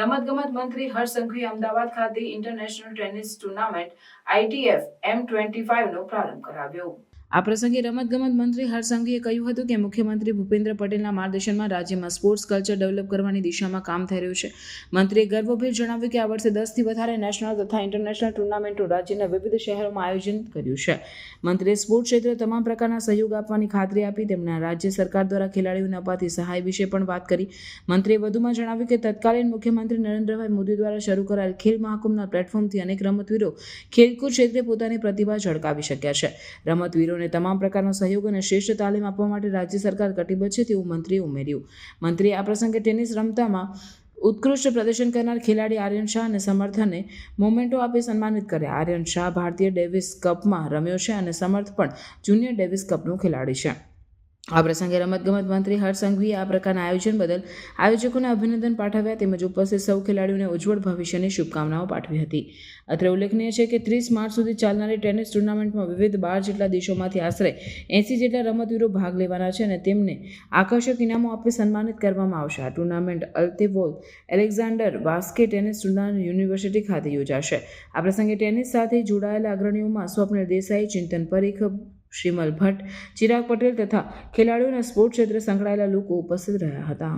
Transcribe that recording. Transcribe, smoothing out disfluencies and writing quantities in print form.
રમતગમત મંત્રી હર્ષ સંઘવીએ અમદાવાદ ખાતે ઇન્ટરનેશનલ ટેનિસ ટુર્નામેન્ટ ITF M25નો પ્રારંભ કરાવ્યો. આ પ્રસંગે રમતગમત મંત્રી હર્ષ સંઘવીએ કહ્યું હતું કે મુખ્યમંત્રી ભૂપેન્દ્ર પટેલના માર્ગદર્શનમાં રાજ્યમાં સ્પોર્ટ્સ કલ્ચર ડેવલપ કરવાની દિશામાં કામ થઈ રહ્યું છે. મંત્રીએ ગર્વભેર જણાવ્યું કે આ વર્ષે 10થી વધારે નેશનલ તથા ઇન્ટરનેશનલ ટુર્નામેન્ટો રાજ્યના વિવિધ શહેરોમાં આયોજન કર્યું છે. મંત્રીએ સ્પોર્ટ્સ ક્ષેત્રે તમામ પ્રકારના સહયોગ આપવાની ખાતરી આપી. તેમના રાજ્ય સરકાર દ્વારા ખેલાડીઓને અપાતી સહાય વિશે પણ વાત કરી. મંત્રીએ વધુમાં જણાવ્યું કે તત્કાલીન મુખ્યમંત્રી નરેન્દ્રભાઈ મોદી દ્વારા શરૂ કરાયેલ ખેલ મહાકુંભના પ્લેટફોર્મથી અનેક રમતવીરો ખેલકૂદ ક્ષેત્રે પોતાની પ્રતિભા ઝળકાવી શક્યા છે. રમતવીરોને તમામ પ્રકારનો સહયોગ અને શ્રેષ્ઠ તાલીમ આપવા માટે રાજ્ય સરકાર કટિબદ્ધ છે તેવું મંત્રીએ ઉમેર્યું. મંત્રીએ આ પ્રસંગે ટેનિસ રમતમાં ઉત્કૃષ્ટ પ્રદર્શન કરનાર ખેલાડી આર્યન શાહ અને સમર્થને મોમેન્ટો આપી સન્માનિત કર્યા. આર્યન શાહ ભારતીય ડેવિસ કપમાં રમ્યો છે અને સમર્થ પણ જુનિયર ડેવિસ કપનો ખેલાડી છે. આ પ્રસંગે રમતગમત મંત્રી હર્ષ સંઘવીએ આ પ્રકારના આયોજન બદલ આયોજકોને અભિનંદન પાઠવ્યા તેમજ ઉપસ્થિત સૌ ખેલાડીઓને ઉજ્જવળ ભવિષ્યની શુભકામનાઓ પાઠવી હતી. અત્રે ઉલ્લેખનીય છે કે 30 માર્ચ સુધી ચાલનારી ટેનિસ ટુર્નામેન્ટમાં વિવિધ 12 જેટલા દેશોમાંથી આશરે 80 જેટલા રમતવીરો ભાગ લેવાના છે અને તેમને આકર્ષક ઇનામો આપી સન્માનિત કરવામાં આવશે. આ ટુર્નામેન્ટ અલ્તેવોલ એલેક્ઝાન્ડર વાસ્કે ટેનિસ ટુર્નામેન્ટ યુનિવર્સિટી ખાતે યોજાશે. આ પ્રસંગે ટેનિસ સાથે જોડાયેલા અગ્રણીઓમાં સ્વપ્નિલ દેસાઈ, ચિંતન પરીખ, શ્રીમલ ભટ્ટ, ચિરાગ પટેલ તથા ખેલાડીઓ અને સ્પોર્ટ્સ ક્ષેત્રે સંકળાયેલા લોકો ઉપસ્થિત રહ્યા હતા.